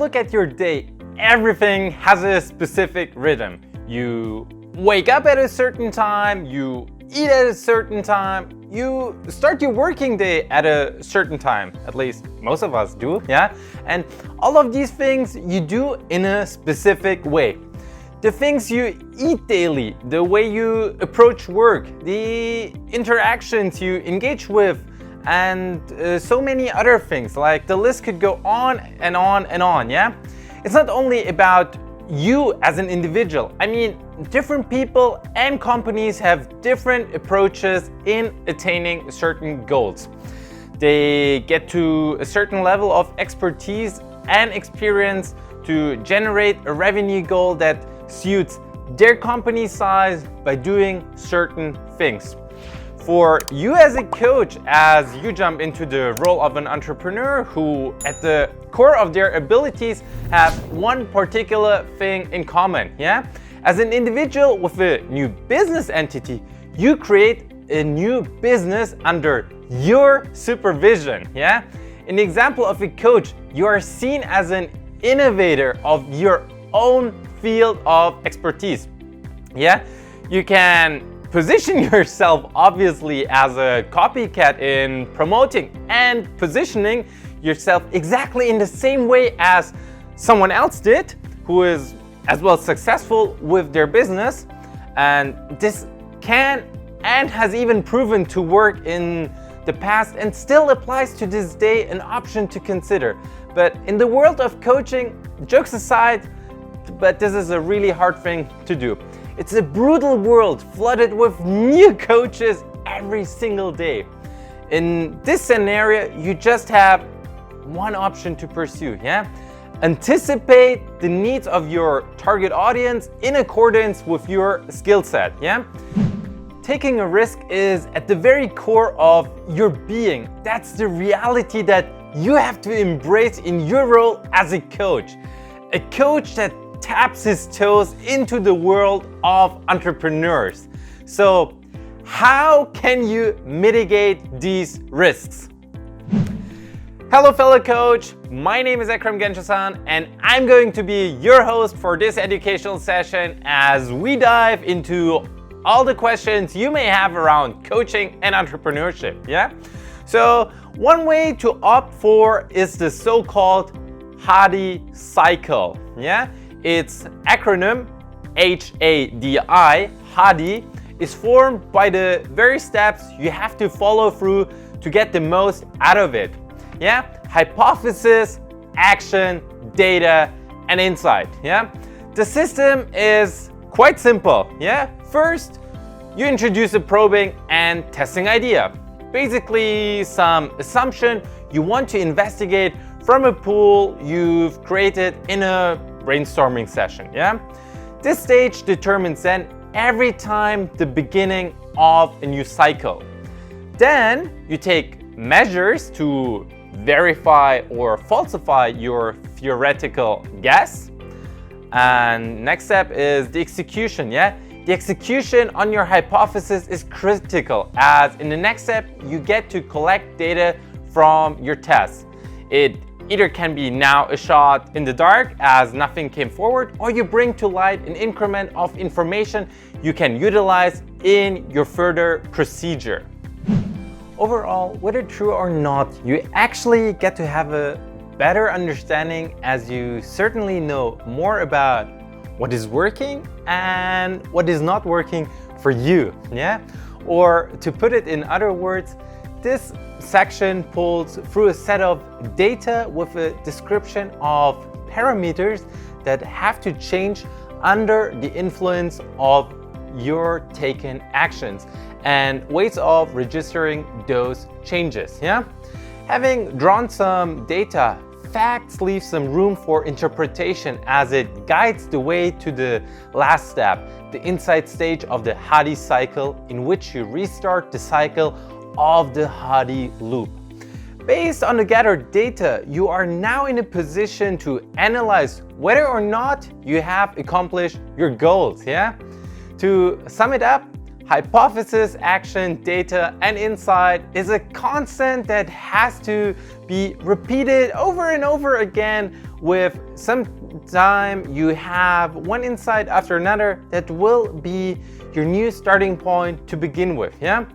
look at your day, everything has a specific rhythm. You wake up at a certain time, you eat at a certain time, you start your working day at a certain time. At least most of us do, yeah? And all of these things you do in a specific way. The things you eat daily, the way you approach work, the interactions you engage with, and so many other things. Like the list could go on and on and on, yeah? It's not only about you as an individual. I mean, different people and companies have different approaches in attaining certain goals. They get to a certain level of expertise and experience to generate a revenue goal that suits their company size by doing certain things. For you as a coach, as you jump into the role of an entrepreneur who at the core of their abilities have one particular thing in common, yeah? As an individual with a new business entity, you create a new business under your supervision, yeah? In the example of a coach, you are seen as an innovator of your own field of expertise, yeah? You can position yourself obviously as a copycat in promoting and positioning yourself exactly in the same way as someone else did, who is as well successful with their business. And this can and has even proven to work in the past and still applies to this day, an option to consider. But in the world of coaching, jokes aside, but this is a really hard thing to do. It's a brutal world flooded with new coaches every single day. In this scenario, you just have one option to pursue, yeah? Anticipate the needs of your target audience in accordance with your skill set, yeah? Taking a risk is at the very core of your being. That's the reality that you have to embrace in your role as a coach. A coach that taps his toes into the world of entrepreneurs. So, how can you mitigate these risks? Hello fellow coach, my name is Ekram Genchasan and I'm going to be your host for this educational session as we dive into all the questions you may have around coaching and entrepreneurship, yeah? So, one way to opt for is the so-called HADI cycle, yeah? Its acronym, HADI, HADI, is formed by the very steps you have to follow through to get the most out of it. Yeah? Hypothesis, action, data, and insight. Yeah? The system is quite simple. Yeah? First, you introduce a probing and testing idea. Basically, some assumption you want to investigate from a pool you've created in a brainstorming session, yeah? This stage determines then every time the beginning of a new cycle. Then you take measures to verify or falsify your theoretical guess. And next step is the execution, yeah? The execution on your hypothesis is critical as in the next step you get to collect data from your tests. It either can be now a shot in the dark as nothing came forward, or you bring to light an increment of information you can utilize in your further procedure. Overall, whether true or not, you actually get to have a better understanding as you certainly know more about what is working and what is not working for you, yeah? Or to put it in other words, this section pulls through a set of data with a description of parameters that have to change under the influence of your taken actions and ways of registering those changes, yeah? Having drawn some data, facts leave some room for interpretation as it guides the way to the last step, the insight stage of the HADI cycle, in which you restart the cycle of the HADI loop. Based on the gathered data, you are now in a position to analyze whether or not you have accomplished your goals, yeah? To sum it up, hypothesis, action, data, and insight is a constant that has to be repeated over and over again with some time you have one insight after another that will be your new starting point to begin with, yeah?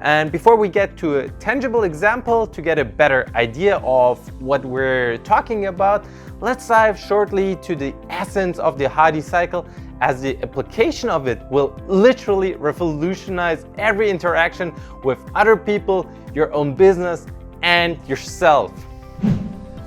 And before we get to a tangible example to get a better idea of what we're talking about, let's dive shortly to the essence of the Hadi cycle, as the application of it will literally revolutionize every interaction with other people, your own business, and yourself.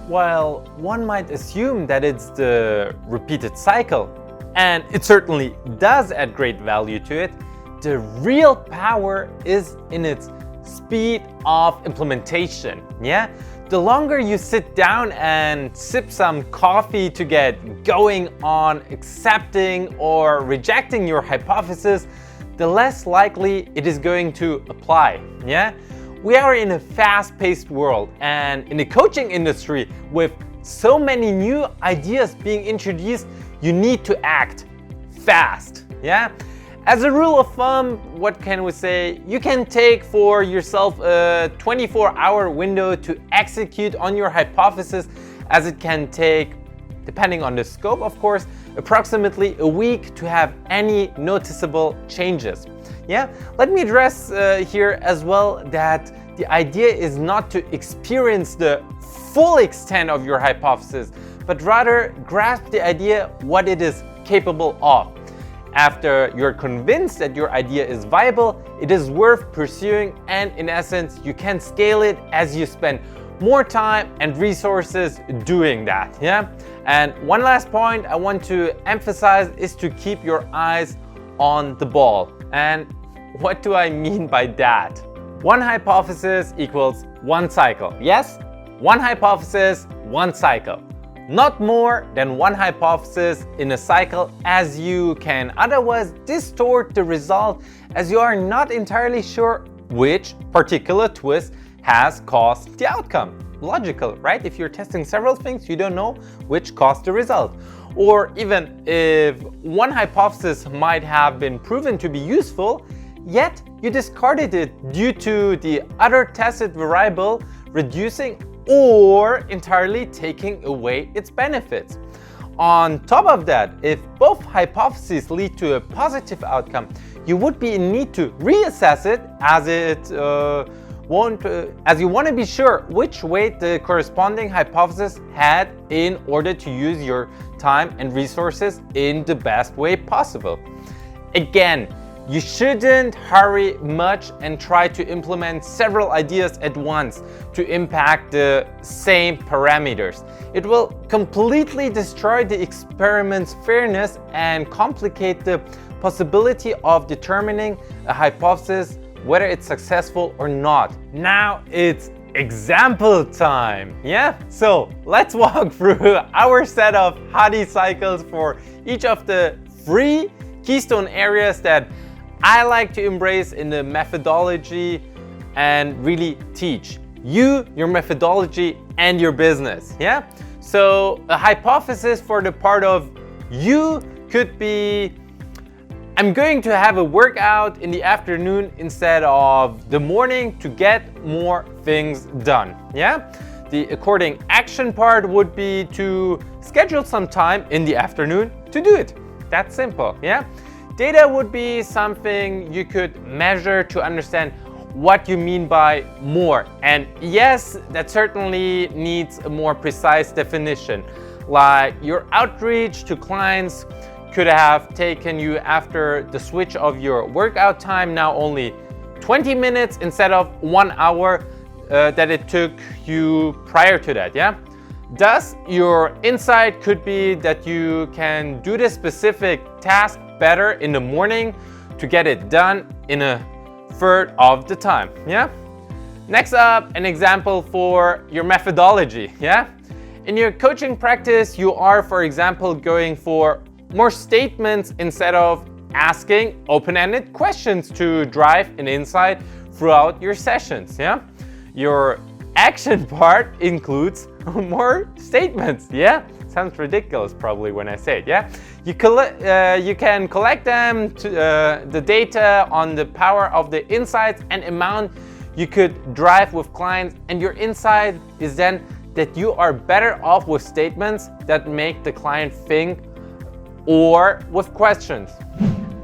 While one might assume that it's the repeated cycle, and it certainly does add great value to it, the real power is in its speed of implementation, yeah? The longer you sit down and sip some coffee to get going on accepting or rejecting your hypothesis, the less likely it is going to apply, yeah? We are in a fast-paced world, and in the coaching industry with so many new ideas being introduced, you need to act fast, yeah? As a rule of thumb, what can we say? You can take for yourself a 24-hour window to execute on your hypothesis, as it can take, depending on the scope of course, approximately a week to have any noticeable changes. Yeah, let me address here as well that the idea is not to experience the full extent of your hypothesis, but rather grasp the idea what it is capable of. After you're convinced that your idea is viable, it is worth pursuing, and in essence, you can scale it as you spend more time and resources doing that, yeah? And one last point I want to emphasize is to keep your eyes on the ball. And what do I mean by that? One hypothesis equals one cycle. Yes, one hypothesis, one cycle. Not more than one hypothesis in a cycle, as you can otherwise distort the result, as you are not entirely sure which particular twist has caused the outcome. Logical, right? If you're testing several things, you don't know which caused the result. Or even if one hypothesis might have been proven to be useful, yet you discarded it due to the other tested variable reducing or entirely taking away its benefits. On top of that, if both hypotheses lead to a positive outcome, you would be in need to reassess it, as you want to be sure which weight the corresponding hypothesis had in order to use your time and resources in the best way possible. Again, you shouldn't hurry much and try to implement several ideas at once to impact the same parameters. It will completely destroy the experiment's fairness and complicate the possibility of determining a hypothesis, whether it's successful or not. Now it's example time, yeah? So let's walk through our set of Hadi cycles for each of the 3 keystone areas that I like to embrace in the methodology and really teach you, your methodology, and your business, yeah? So a hypothesis for the part of you could be, I'm going to have a workout in the afternoon instead of the morning to get more things done, yeah? The according action part would be to schedule some time in the afternoon to do it. That's simple, yeah? Data would be something you could measure to understand what you mean by more. And yes, that certainly needs a more precise definition. Like your outreach to clients could have taken you after the switch of your workout time now only 20 minutes instead of 1 hour that it took you prior to that, yeah? Thus, your insight could be that you can do this specific task better in the morning to get it done in a third of the time, yeah? Next up, an example for your methodology, yeah? In your coaching practice, you are, for example, going for more statements instead of asking open-ended questions to drive an insight throughout your sessions, yeah? Your action part includes more statements, yeah? Sounds ridiculous probably when I say it, yeah? You can collect them to the data on the power of the insights and amount you could drive with clients, and your insight is then that you are better off with statements that make the client think or with questions.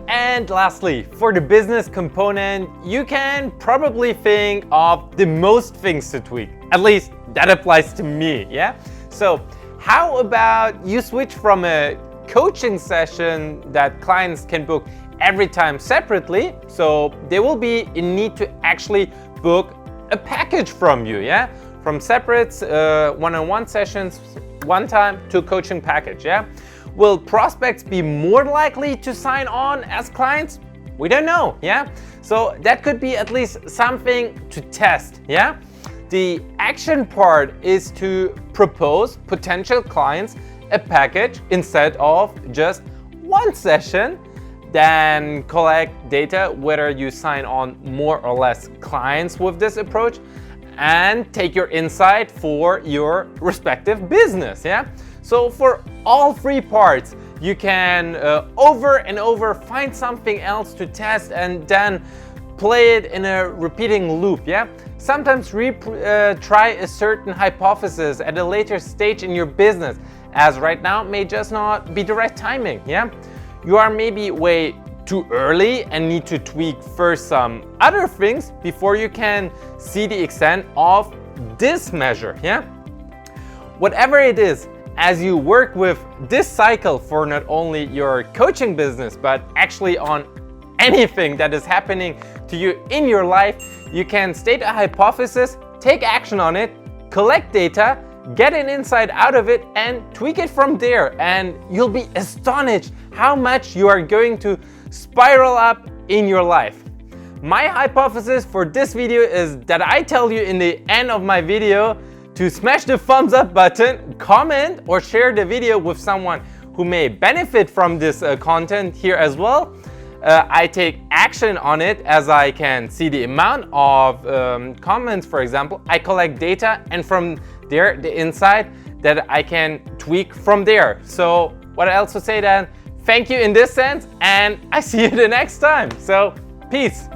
And lastly, for the business component, you can probably think of the most things to tweak. At least that applies to me, yeah? So how about you switch from a coaching session that clients can book every time separately, so they will be in need to actually book a package from you, yeah? From separate one-on-one sessions one time to a coaching package, yeah? Will prospects be more likely to sign on as clients? We don't know, yeah? So that could be at least something to test, yeah? The action part is to propose potential clients a package instead of just one session, then collect data whether you sign on more or less clients with this approach, and take your insight for your respective business, yeah? So for all three parts, you can over and over find something else to test and then play it in a repeating loop, yeah? Sometimes try a certain hypothesis at a later stage in your business, as right now may just not be the right timing, yeah? You are maybe way too early and need to tweak first some other things before you can see the extent of this measure, yeah? Whatever it is, as you work with this cycle for not only your coaching business, but actually on anything that is happening to you in your life, you can state a hypothesis, take action on it, collect data, get an insight out of it, and tweak it from there. And you'll be astonished how much you are going to spiral up in your life. My hypothesis for this video is that I tell you in the end of my video to smash the thumbs up button, comment or share the video with someone who may benefit from this content here as well. I take action on it as I can see the amount of comments, for example. I collect data, and from there, the insight that I can tweak from there. So what else to say then? Thank you in this sense, and I see you the next time. So peace.